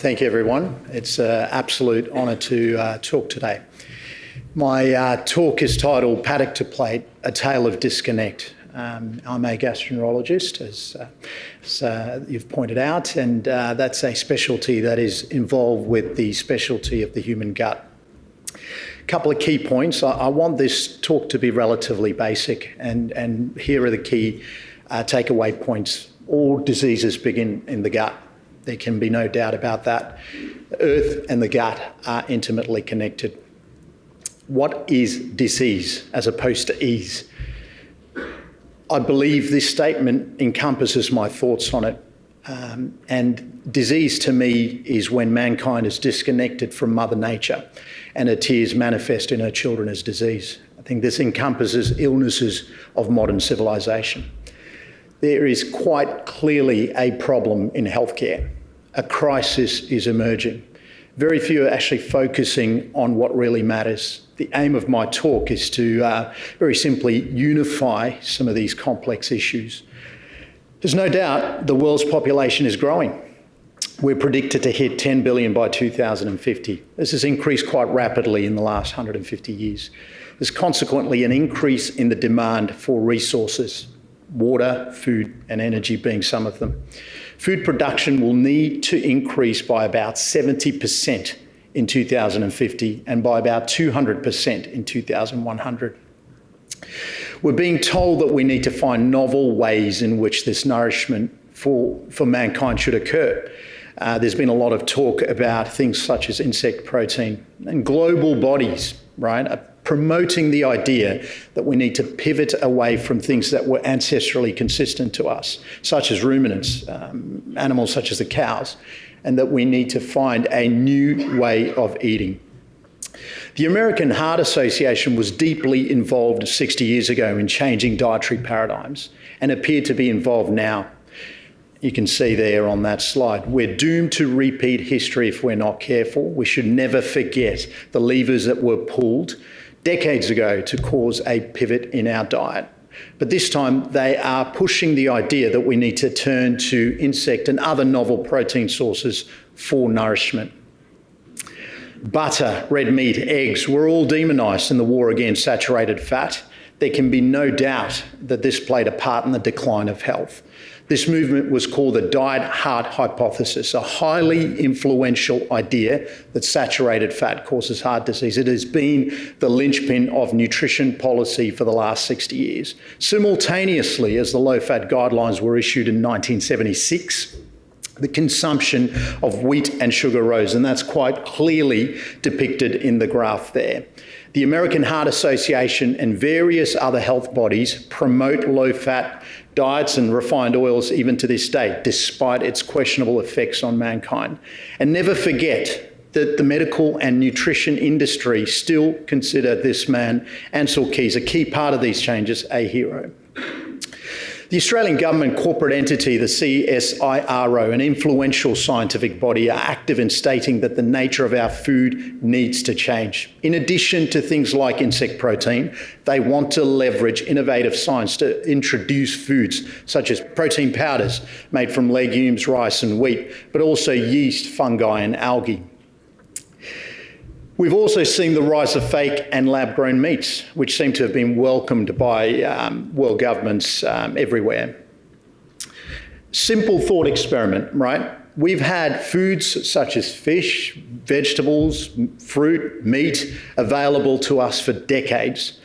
Thank you, everyone. It's an absolute honour to talk today. My talk is titled Paddock to Plate, A Tale of Disconnect. I'm a gastroenterologist, as you've pointed out, and that's a specialty that is involved with the specialty of the human gut. A couple of key points. I want this talk to be relatively basic, and here are the key takeaway points. All diseases begin in the gut. There can be no doubt about that. The earth and the gut are intimately connected. What is disease as opposed to ease? I believe this statement encompasses my thoughts on it. And disease to me is when mankind is disconnected from Mother Nature and her tears manifest in her children as disease. I think this encompasses illnesses of modern civilization. There is quite clearly a problem in healthcare. A crisis is emerging. Very few are actually focusing on what really matters. The aim of my talk is to very simply unify some of these complex issues. There's no doubt the world's population is growing. We're predicted to hit 10 billion by 2050. This has increased quite rapidly in the last 150 years. There's consequently an increase in the demand for resources, water, food, and energy being some of them. Food production will need to increase by about 70% in 2050 and by about 200% in 2100. We're being told that we need to find novel ways in which this nourishment for mankind should occur. There's been a lot of talk about things such as insect protein, and global bodies, right, are promoting the idea that we need to pivot away from things that were ancestrally consistent to us, such as ruminants, animals such as the cows, and that we need to find a new way of eating. The American Heart Association was deeply involved 60 years ago in changing dietary paradigms and appeared to be involved now. You can see there on that slide. We're doomed to repeat history if we're not careful. We should never forget the levers that were pulled decades ago to cause a pivot in our diet. But this time they are pushing the idea that we need to turn to insect and other novel protein sources for nourishment. Butter, red meat, eggs were all demonised in the war against saturated fat. There can be no doubt that this played a part in the decline of health. This movement was called the diet heart hypothesis, a highly influential idea that saturated fat causes heart disease. It has been the linchpin of nutrition policy for the last 60 years. Simultaneously, as the low-fat guidelines were issued in 1976, the consumption of wheat and sugar rose, and that's quite clearly depicted in the graph there. The American Heart Association and various other health bodies promote low-fat diets and refined oils even to this day, despite its questionable effects on mankind. And never forget that the medical and nutrition industry still consider this man, Ancel Keys, a key part of these changes, a hero. The Australian government corporate entity, the CSIRO, an influential scientific body, are active in stating that the nature of our food needs to change. In addition to things like insect protein, they want to leverage innovative science to introduce foods such as protein powders made from legumes, rice and wheat, but also yeast, fungi and algae. We've also seen the rise of fake and lab-grown meats, which seem to have been welcomed by world governments everywhere. Simple thought experiment, right? We've had foods such as fish, vegetables, fruit, meat available to us for decades.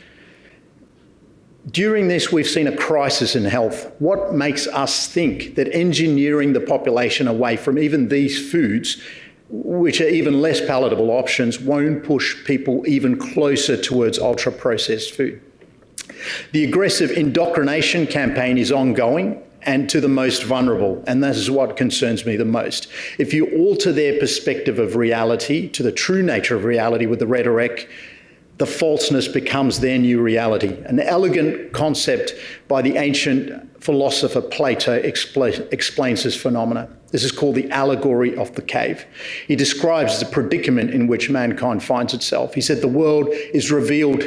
During this, we've seen a crisis in health. What makes us think that engineering the population away from even these foods, which are even less palatable options, won't push people even closer towards ultra-processed food? The aggressive indoctrination campaign is ongoing and to the most vulnerable, and this is what concerns me the most. If you alter their perspective of reality to the true nature of reality with the rhetoric, the falseness becomes their new reality. An elegant concept by the ancient philosopher Plato explains this phenomena. This is called the allegory of the cave. He describes the predicament in which mankind finds itself. He said the world is revealed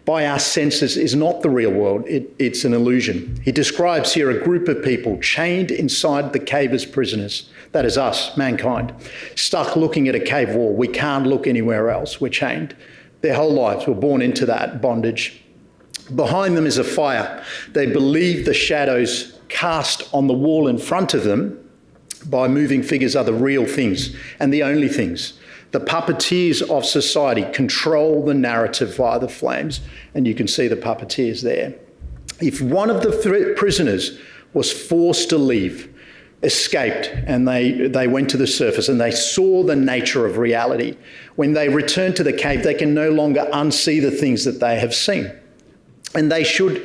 by our senses is not the real world, it's an illusion. He describes here a group of people chained inside the cave as prisoners. That is us, mankind, stuck looking at a cave wall. We can't look anywhere else. We're chained. Their whole lives were born into that bondage. Behind them is a fire. They believe the shadows cast on the wall in front of them by moving figures are the real things and the only things. The puppeteers of society control the narrative via the flames, and you can see the puppeteers there. If one of the prisoners was forced to leave, escaped, and they went to the surface and they saw the nature of reality, when they return to the cave, they can no longer unsee the things that they have seen. And they should,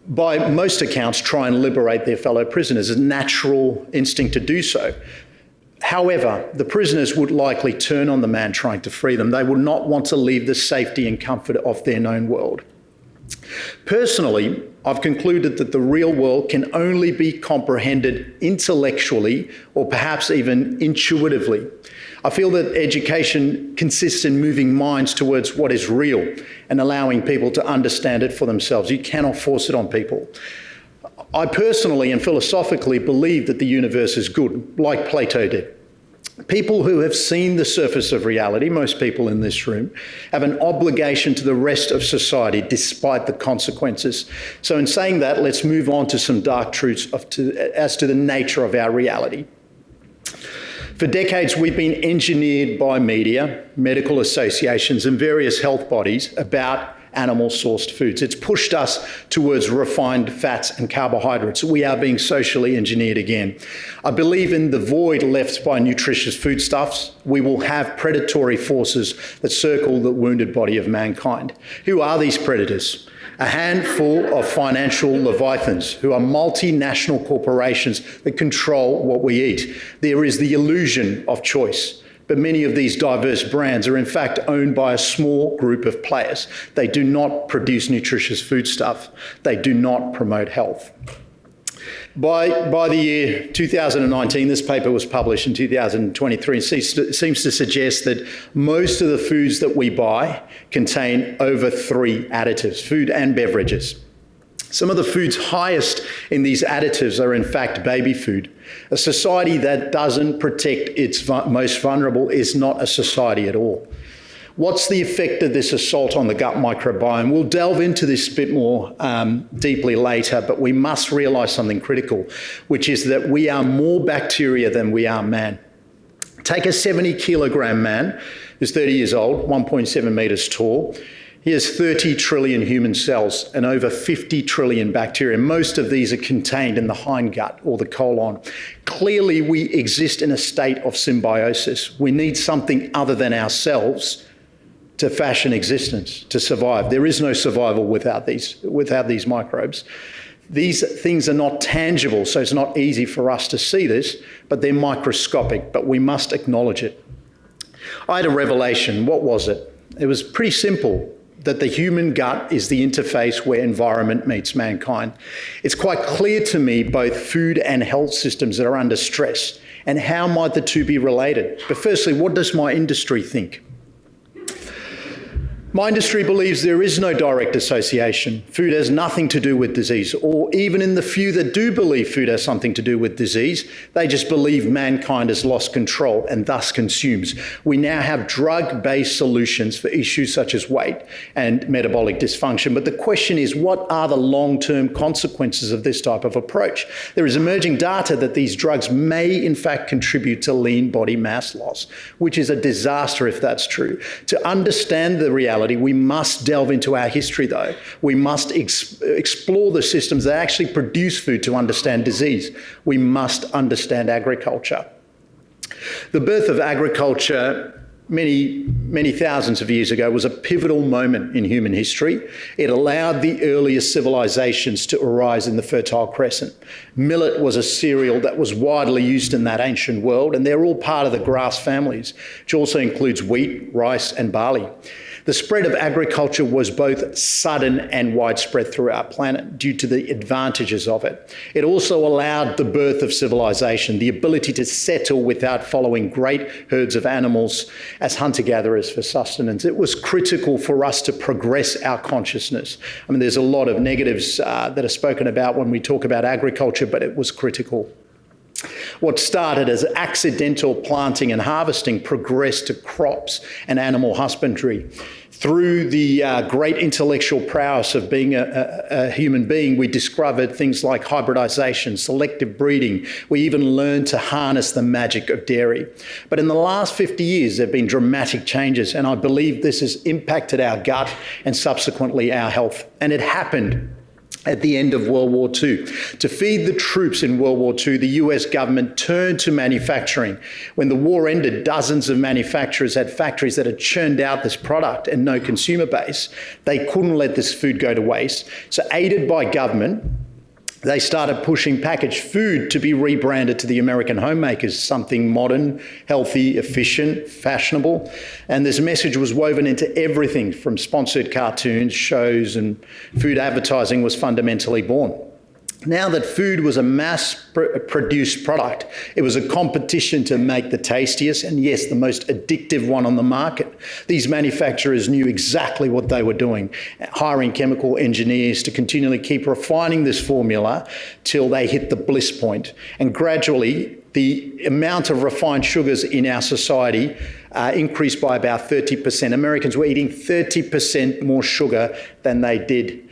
by most accounts, try and liberate their fellow prisoners. It's a natural instinct to do so. However, the prisoners would likely turn on the man trying to free them. They would not want to leave the safety and comfort of their known world. Personally, I've concluded that the real world can only be comprehended intellectually or perhaps even intuitively. I feel that education consists in moving minds towards what is real and allowing people to understand it for themselves. You cannot force it on people. I personally and philosophically believe that the universe is good, like Plato did. People who have seen the surface of reality, most people in this room, have an obligation to the rest of society despite the consequences. So in saying that, let's move on to some dark truths as to the nature of our reality. For decades, we've been engineered by media, medical associations, and various health bodies about animal-sourced foods. It's pushed us towards refined fats and carbohydrates. We are being socially engineered again. I believe in the void left by nutritious foodstuffs. We will have predatory forces that circle the wounded body of mankind. Who are these predators? A handful of financial leviathans who are multinational corporations that control what we eat. There is the illusion of choice. But many of these diverse brands are in fact owned by a small group of players. They do not produce nutritious foodstuff. They do not promote health. By the year 2019, this paper was published in 2023, and seems to suggest that most of the foods that we buy contain over 3 additives, food and beverages. Some of the foods highest in these additives are in fact baby food. A society that doesn't protect its most vulnerable is not a society at all. What's the effect of this assault on the gut microbiome? We'll delve into this a bit more deeply later, but we must realise something critical, which is that we are more bacteria than we are man. Take a 70 kilogram man who's 30 years old, 1.7 metres tall. He has 30 trillion human cells and over 50 trillion bacteria. Most of these are contained in the hindgut or the colon. Clearly, we exist in a state of symbiosis. We need something other than ourselves to fashion existence, to survive. There is no survival without these microbes. These things are not tangible, so it's not easy for us to see this, but they're microscopic, but we must acknowledge it. I had a revelation. What was it? It was pretty simple. That the human gut is the interface where environment meets mankind. It's quite clear to me both food and health systems that are under stress, and how might the two be related? But firstly, what does my industry think? My industry believes there is no direct association. Food has nothing to do with disease, or even in the few that do believe food has something to do with disease, they just believe mankind has lost control and thus consumes. We now have drug-based solutions for issues such as weight and metabolic dysfunction. But the question is, what are the long-term consequences of this type of approach? There is emerging data that these drugs may in fact contribute to lean body mass loss, which is a disaster if that's true. To understand the reality, we must delve into our history, though. We must explore the systems that actually produce food to understand disease. We must understand agriculture. The birth of agriculture many thousands of years ago was a pivotal moment in human history. It allowed the earliest civilizations to arise in the Fertile Crescent. Millet was a cereal that was widely used in that ancient world, and they're all part of the grass families, which also includes wheat, rice, and barley. The spread of agriculture was both sudden and widespread throughout the planet due to the advantages of it. It also allowed the birth of civilization, the ability to settle without following great herds of animals as hunter-gatherers for sustenance. It was critical for us to progress our consciousness. I mean, there's a lot of negatives that are spoken about when we talk about agriculture, but it was critical. What started as accidental planting and harvesting progressed to crops and animal husbandry. Through the great intellectual prowess of being a human being, we discovered things like hybridization, selective breeding. We even learned to harness the magic of dairy. But in the last 50 years, there have been dramatic changes, and I believe this has impacted our gut and subsequently our health. And it happened at the end of World War II. To feed the troops in World War II, the US government turned to manufacturing. When the war ended, dozens of manufacturers had factories that had churned out this product and no consumer base. They couldn't let this food go to waste. So aided by government, they started pushing packaged food to be rebranded to the American homemakers, something modern, healthy, efficient, fashionable. And this message was woven into everything from sponsored cartoons, shows, and food advertising was fundamentally born. Now that food was a mass-produced product, it was a competition to make the tastiest and, yes, the most addictive one on the market. These manufacturers knew exactly what they were doing, hiring chemical engineers to continually keep refining this formula till they hit the bliss point. And gradually, the amount of refined sugars in our society increased by about 30%. Americans were eating 30% more sugar than they did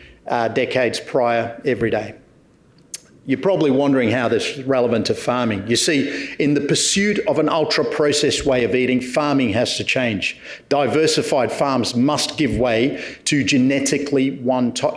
decades prior every day. You're probably wondering how this is relevant to farming. You see, in the pursuit of an ultra-processed way of eating, farming has to change. Diversified farms must give way to genetically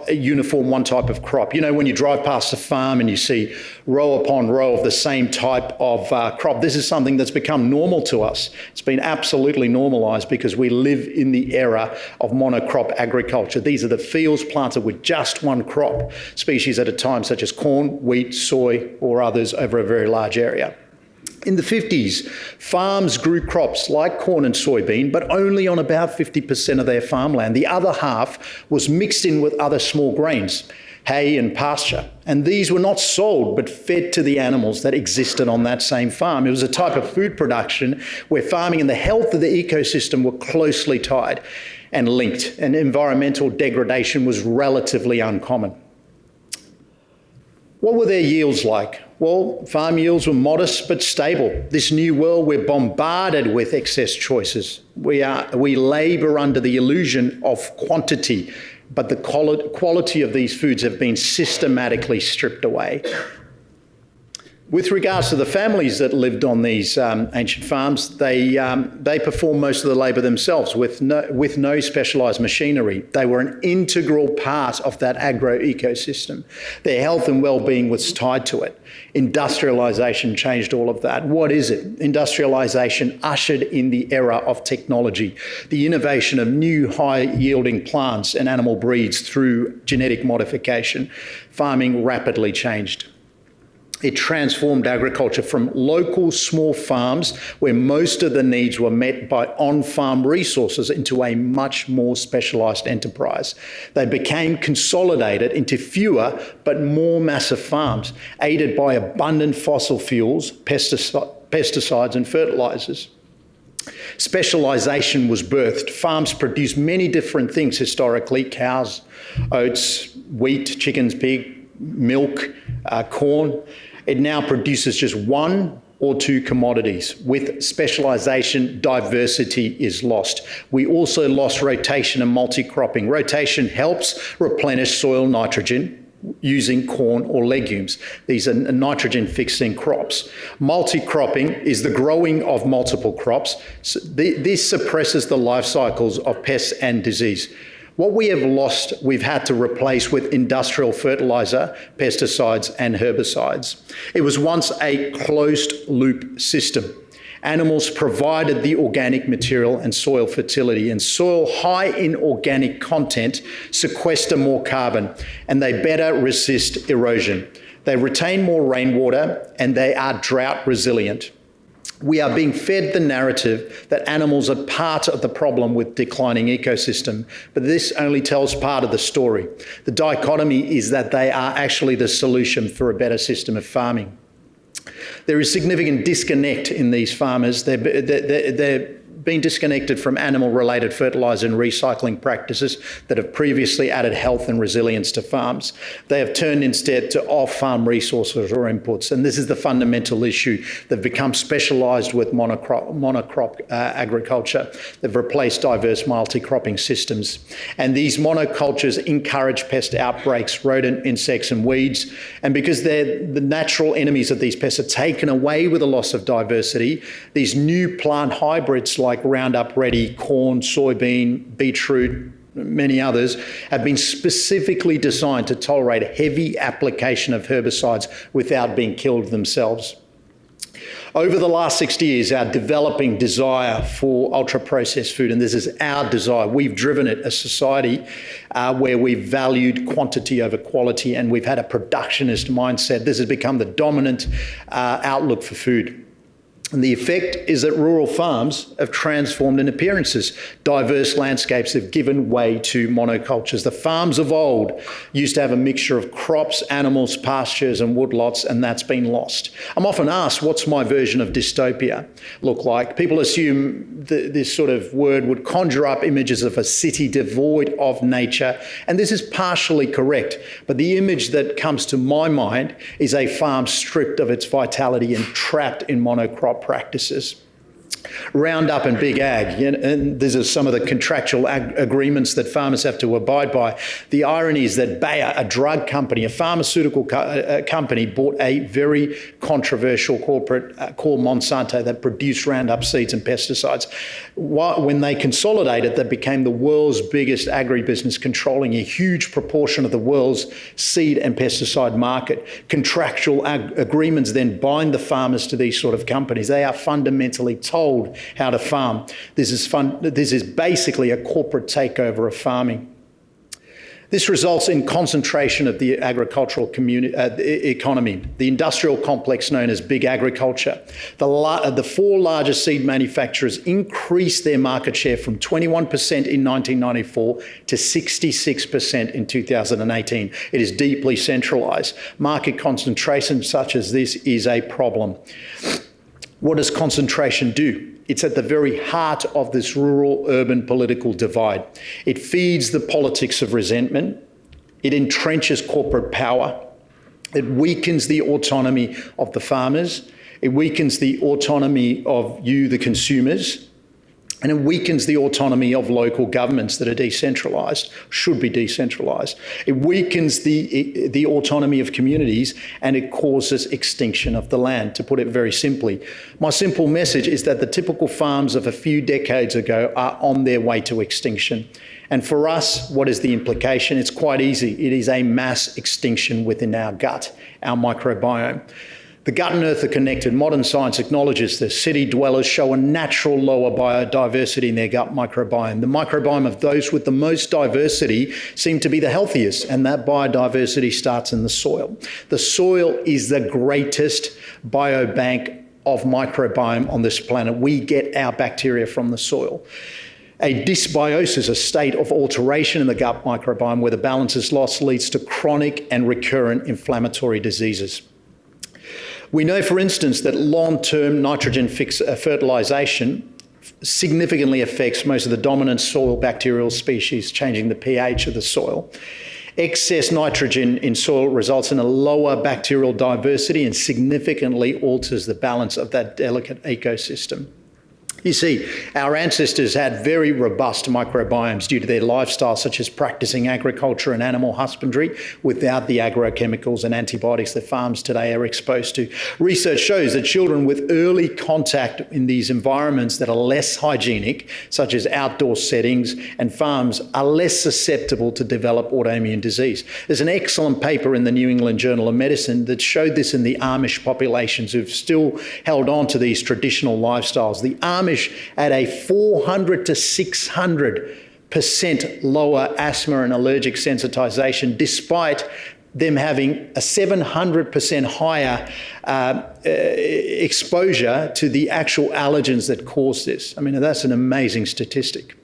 uniform one type of crop. You know, when you drive past a farm and you see row upon row of the same type of crop, this is something that's become normal to us. It's been absolutely normalised because we live in the era of monocrop agriculture. These are the fields planted with just one crop species at a time, such as corn, wheat, soy, or others over a very large area. In the 50s, farms grew crops like corn and soybean, but only on about 50% of their farmland. The other half was mixed in with other small grains, hay and pasture. And these were not sold, but fed to the animals that existed on that same farm. It was a type of food production where farming and the health of the ecosystem were closely tied and linked, and environmental degradation was relatively uncommon. What were their yields like? Well, farm yields were modest but stable. This new world, we're bombarded with excess choices. We labour under the illusion of quantity, but the quality of these foods have been systematically stripped away. With regards to the families that lived on these ancient farms, they performed most of the labour themselves with no specialised machinery. They were an integral part of that agro-ecosystem. Their health and well-being was tied to it. Industrialisation changed all of that. What is it? Industrialisation ushered in the era of technology, the innovation of new high-yielding plants and animal breeds through genetic modification. Farming rapidly changed. It transformed agriculture from local small farms where most of the needs were met by on-farm resources into a much more specialised enterprise. They became consolidated into fewer but more massive farms, aided by abundant fossil fuels, pesticides and fertilisers. Specialisation was birthed. Farms produced many different things historically: cows, oats, wheat, chickens, pig, milk, corn. It now produces just one or two commodities. With specialisation, diversity is lost. We also lost rotation and multi-cropping. Rotation helps replenish soil nitrogen using corn or legumes. These are nitrogen-fixing crops. Multi-cropping is the growing of multiple crops. So this suppresses the life cycles of pests and disease. What we have lost, we've had to replace with industrial fertiliser, pesticides and herbicides. It was once a closed-loop system. Animals provided the organic material and soil fertility, and soil high in organic content sequester more carbon, and they better resist erosion. They retain more rainwater, and they are drought resilient. We are being fed the narrative that animals are part of the problem with declining ecosystem, but this only tells part of the story. The dichotomy is that they are actually the solution for a better system of farming. There is significant disconnect in these farmers. They're been disconnected from animal-related fertiliser and recycling practices that have previously added health and resilience to farms. They have turned instead to off-farm resources or inputs, and this is the fundamental issue. They've become specialised with monocrop agriculture. They've replaced diverse multi-cropping systems, and these monocultures encourage pest outbreaks, rodent, insects and weeds, and because they're the natural enemies of these pests are taken away with the loss of diversity, these new plant hybrids like Roundup Ready, corn, soybean, beetroot, many others, have been specifically designed to tolerate heavy application of herbicides without being killed themselves. Over the last 60 years, our developing desire for ultra-processed food, and this is our desire, we've driven it, a society where we've valued quantity over quality, and we've had a productionist mindset. This has become the dominant outlook for food. And the effect is that rural farms have transformed in appearances. Diverse landscapes have given way to monocultures. The farms of old used to have a mixture of crops, animals, pastures and woodlots, and that's been lost. I'm often asked, what's my version of dystopia look like? People assume this sort of word would conjure up images of a city devoid of nature, and this is partially correct. But the image that comes to my mind is a farm stripped of its vitality and trapped in monocrop practices. Roundup and Big Ag, and these are some of the contractual agreements that farmers have to abide by. The irony is that Bayer, a drug company, a pharmaceutical company, bought a very controversial corporate called Monsanto that produced Roundup seeds and pesticides. When they consolidated, they became the world's biggest agribusiness, controlling a huge proportion of the world's seed and pesticide market. Contractual agreements then bind the farmers to these sort of companies. They are fundamentally told how to farm. This is basically a corporate takeover of farming. This results in concentration of the agricultural economy, the industrial complex known as big agriculture. The four largest seed manufacturers increased their market share from 21% in 1994 to 66% in 2018. It is deeply centralised. Market concentration such as this is a problem. What does concentration do? It's at the very heart of this rural-urban political divide. It feeds the politics of resentment. It entrenches corporate power. It weakens the autonomy of the farmers. It weakens the autonomy of you, the consumers. And it weakens the autonomy of local governments that are decentralised, should be decentralised. It weakens the autonomy of communities, and it causes extinction of the land, to put it very simply. My simple message is that the typical farms of a few decades ago are on their way to extinction. And for us, what is the implication? It's quite easy. It is a mass extinction within our gut, our microbiome. The gut and earth are connected. Modern science acknowledges this. City dwellers show a natural lower biodiversity in their gut microbiome. The microbiome of those with the most diversity seem to be the healthiest, and that biodiversity starts in the soil. The soil is the greatest biobank of microbiome on this planet. We get our bacteria from the soil. A dysbiosis, a state of alteration in the gut microbiome where the balance is lost, leads to chronic and recurrent inflammatory diseases. We know, for instance, that long-term nitrogen fertilisation significantly affects most of the dominant soil bacterial species, changing the pH of the soil. Excess nitrogen in soil results in a lower bacterial diversity and significantly alters the balance of that delicate ecosystem. You see, our ancestors had very robust microbiomes due to their lifestyle, such as practicing agriculture and animal husbandry without the agrochemicals and antibiotics that farms today are exposed to. Research shows that children with early contact in these environments that are less hygienic, such as outdoor settings and farms, are less susceptible to develop autoimmune disease. There's an excellent paper in the New England Journal of Medicine that showed this in the Amish populations who've still held on to these traditional lifestyles. The Amish at a 400 to 600% lower asthma and allergic sensitization, despite them having a 700% higher exposure to the actual allergens that cause this. I mean, that's an amazing statistic.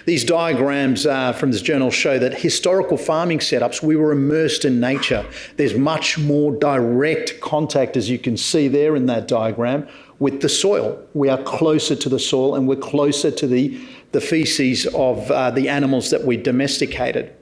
These diagrams from this journal show that historical farming setups, we were immersed in nature. There's much more direct contact, as you can see there in that diagram, with the soil. We are closer to the soil, and we're closer to the feces of the animals that we domesticated.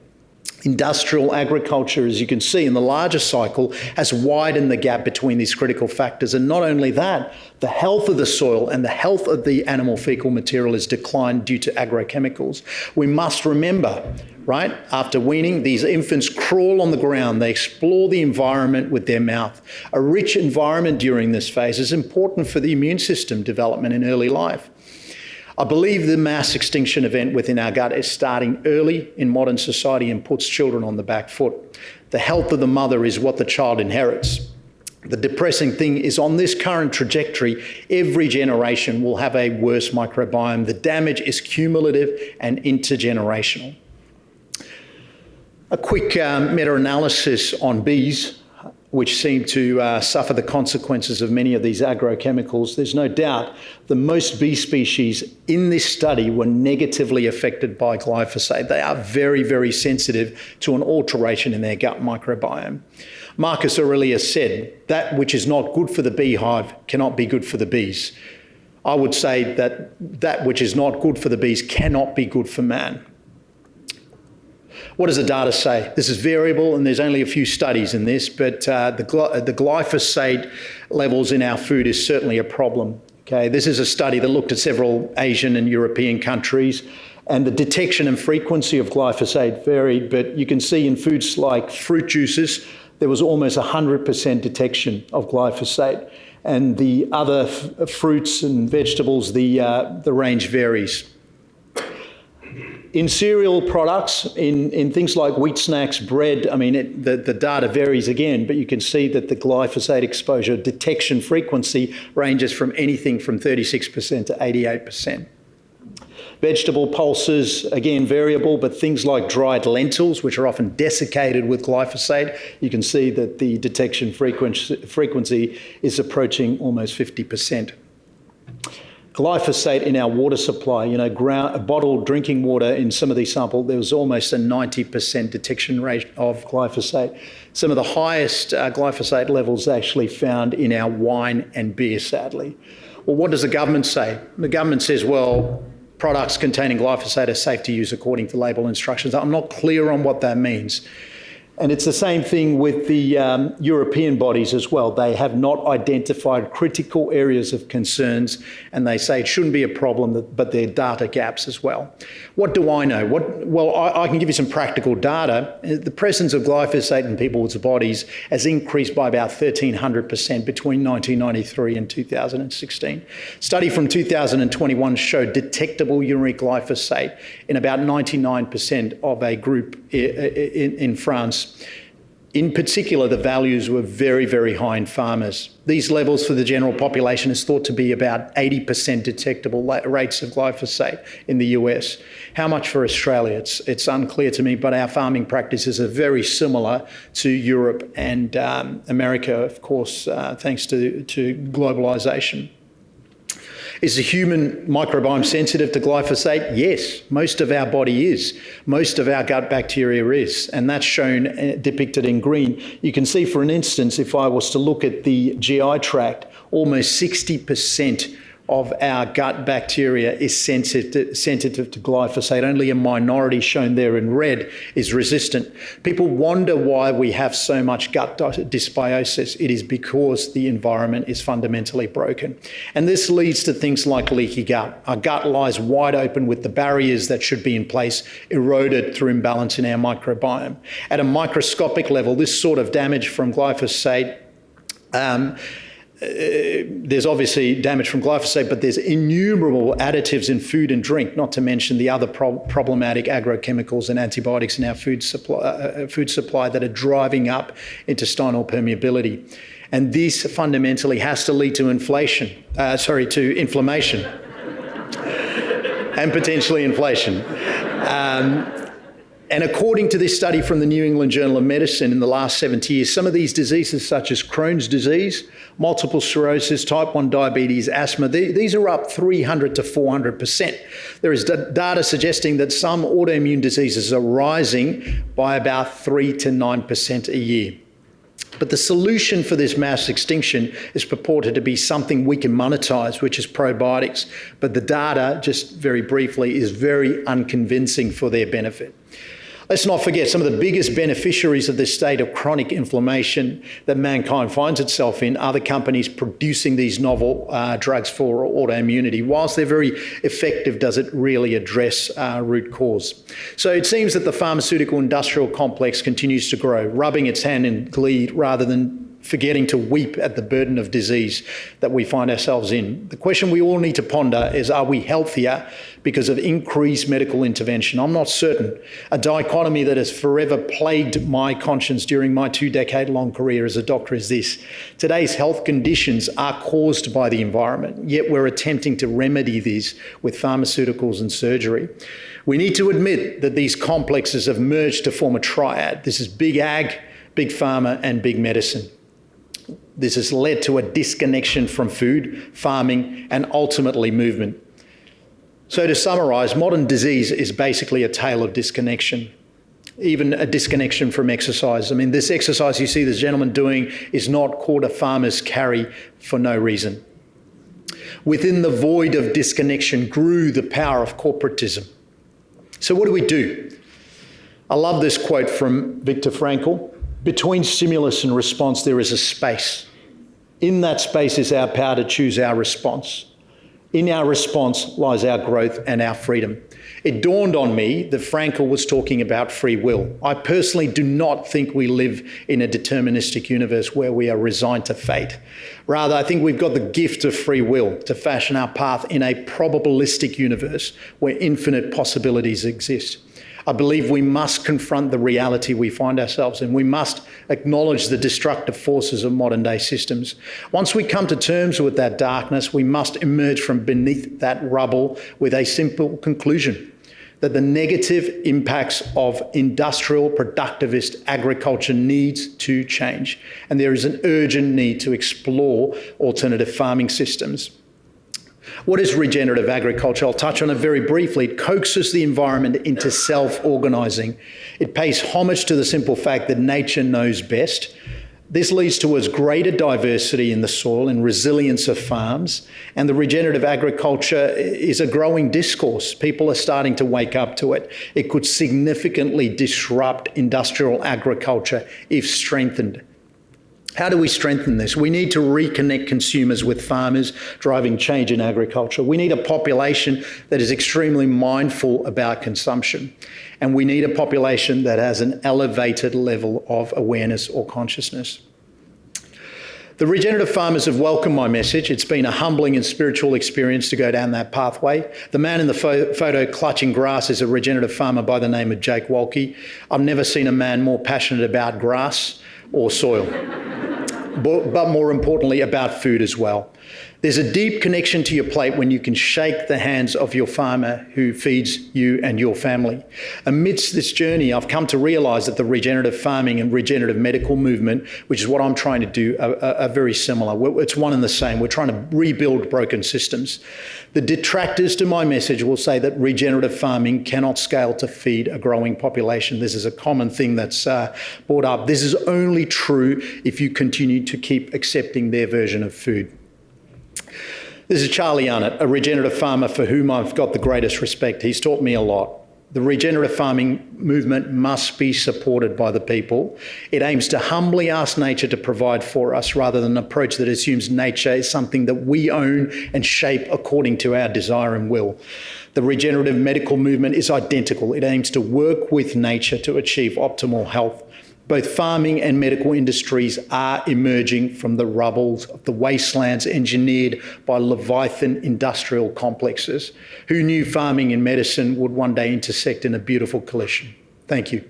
Industrial agriculture, as you can see in the larger cycle, has widened the gap between these critical factors. And not only that, the health of the soil and the health of the animal fecal material has declined due to agrochemicals. We must remember, right, after weaning, these infants crawl on the ground. They explore the environment with their mouth. A rich environment during this phase is important for the immune system development in early life. I believe the mass extinction event within our gut is starting early in modern society and puts children on the back foot. The health of the mother is what the child inherits. The depressing thing is, on this current trajectory, every generation will have a worse microbiome. The damage is cumulative and intergenerational. A quick meta-analysis on bees, which seem to suffer the consequences of many of these agrochemicals. There's no doubt the most bee species in this study were negatively affected by glyphosate. They are very, very sensitive to an alteration in their gut microbiome. Marcus Aurelius said, "That which is not good for the beehive cannot be good for the bees." I would say that that which is not good for the bees cannot be good for man. What does the data say? This is variable, and there's only a few studies in this, but the glyphosate levels in our food is certainly a problem. Okay, this is a study that looked at several Asian and European countries, and the detection and frequency of glyphosate varied, but you can see in foods like fruit juices, there was almost 100% detection of glyphosate. And the other fruits and vegetables, the range varies. In cereal products, in things like wheat snacks, bread, I mean, the data varies again, but you can see that the glyphosate exposure detection frequency ranges from anything from 36% to 88%. Vegetable pulses, again, variable, but things like dried lentils, which are often desiccated with glyphosate, you can see that the detection frequency is approaching almost 50%. Glyphosate in our water supply, bottled drinking water in some of these samples, there was almost a 90% detection rate of glyphosate. Some of the highest glyphosate levels actually found in our wine and beer, sadly. Well, what does the government say? The government says, well, products containing glyphosate are safe to use according to label instructions. I'm not clear on what that means. And it's the same thing with the European bodies as well. They have not identified critical areas of concerns, and they say it shouldn't be a problem, but there are data gaps as well. What do I know? Well, I can give you some practical data. The presence of glyphosate in people's bodies has increased by about 1,300% between 1993 and 2016. A study from 2021 showed detectable urinary glyphosate in about 99% of a group in France. In particular, the values were very, very high in farmers. These levels for the general population is thought to be about 80% detectable rates of glyphosate in the US. How much for Australia? It's unclear to me, but our farming practices are very similar to Europe and America, of course, thanks to globalisation. Is the human microbiome sensitive to glyphosate? Yes, most of our body is. Most of our gut bacteria is, and that's shown depicted in green. You can see, for an instance, if I was to look at the GI tract, almost 60% of our gut bacteria is sensitive to glyphosate. Only a minority, shown there in red, is resistant. People wonder why we have so much gut dysbiosis. It is because the environment is fundamentally broken. And this leads to things like leaky gut. Our gut lies wide open with the barriers that should be in place eroded through imbalance in our microbiome. At a microscopic level, this sort of damage from glyphosate there's obviously damage from glyphosate, but there's innumerable additives in food and drink, not to mention the other problematic agrochemicals and antibiotics in our food supply that are driving up intestinal permeability. And this fundamentally has to lead to inflammation, and potentially inflation. And according to this study from the New England Journal of Medicine in the last 70 years, some of these diseases such as Crohn's disease, multiple sclerosis, type 1 diabetes, asthma, these are up 300 to 400%. There is data suggesting that some autoimmune diseases are rising by about 3 to 9% a year. But the solution for this mass extinction is purported to be something we can monetize, which is probiotics. But the data, just very briefly, is very unconvincing for their benefit. Let's not forget, some of the biggest beneficiaries of this state of chronic inflammation that mankind finds itself in are the companies producing these novel drugs for autoimmunity. Whilst they're very effective, does it really address root cause? So it seems that the pharmaceutical industrial complex continues to grow, rubbing its hand in glee rather than forgetting to weep at the burden of disease that we find ourselves in. The question we all need to ponder is, are we healthier because of increased medical intervention? I'm not certain. A dichotomy that has forever plagued my conscience during my 2-decade-long career as a doctor is this: today's health conditions are caused by the environment, yet we're attempting to remedy these with pharmaceuticals and surgery. We need to admit that these complexes have merged to form a triad. This is big ag, big pharma, and big medicine. This has led to a disconnection from food, farming, and ultimately movement. So to summarise, modern disease is basically a tale of disconnection, even a disconnection from exercise. I mean, this exercise you see this gentleman doing is not called a farmer's carry for no reason. Within the void of disconnection grew the power of corporatism. So what do? I love this quote from Viktor Frankl. Between stimulus and response, there is a space. In that space is our power to choose our response. In our response lies our growth and our freedom. It dawned on me that Frankl was talking about free will. I personally do not think we live in a deterministic universe where we are resigned to fate. Rather, I think we've got the gift of free will to fashion our path in a probabilistic universe where infinite possibilities exist. I believe we must confront the reality we find ourselves in. We must acknowledge the destructive forces of modern day systems. Once we come to terms with that darkness, we must emerge from beneath that rubble with a simple conclusion: that the negative impacts of industrial productivist agriculture needs to change. And there is an urgent need to explore alternative farming systems. What is regenerative agriculture? I'll touch on it very briefly. It coaxes the environment into self-organising. It pays homage to the simple fact that nature knows best. This leads towards greater diversity in the soil and resilience of farms. And the regenerative agriculture is a growing discourse. People are starting to wake up to it. It could significantly disrupt industrial agriculture if strengthened. How do we strengthen this? We need to reconnect consumers with farmers driving change in agriculture. We need a population that is extremely mindful about consumption. And we need a population that has an elevated level of awareness or consciousness. The regenerative farmers have welcomed my message. It's been a humbling and spiritual experience to go down that pathway. The man in the photo clutching grass is a regenerative farmer by the name of Jake Walke. I've never seen a man more passionate about grass or soil, but more importantly, about food as well. There's a deep connection to your plate when you can shake the hands of your farmer who feeds you and your family. Amidst this journey, I've come to realise that the regenerative farming and regenerative medical movement, which is what I'm trying to do, are very similar. It's one and the same. We're trying to rebuild broken systems. The detractors to my message will say that regenerative farming cannot scale to feed a growing population. This is a common thing that's brought up. This is only true if you continue to keep accepting their version of food. This is Charlie Arnott, a regenerative farmer for whom I've got the greatest respect. He's taught me a lot. The regenerative farming movement must be supported by the people. It aims to humbly ask nature to provide for us rather than an approach that assumes nature is something that we own and shape according to our desire and will. The regenerative medical movement is identical. It aims to work with nature to achieve optimal health. Both farming and medical industries are emerging from the rubbles of the wastelands engineered by Leviathan industrial complexes. Who knew farming and medicine would one day intersect in a beautiful collision? Thank you.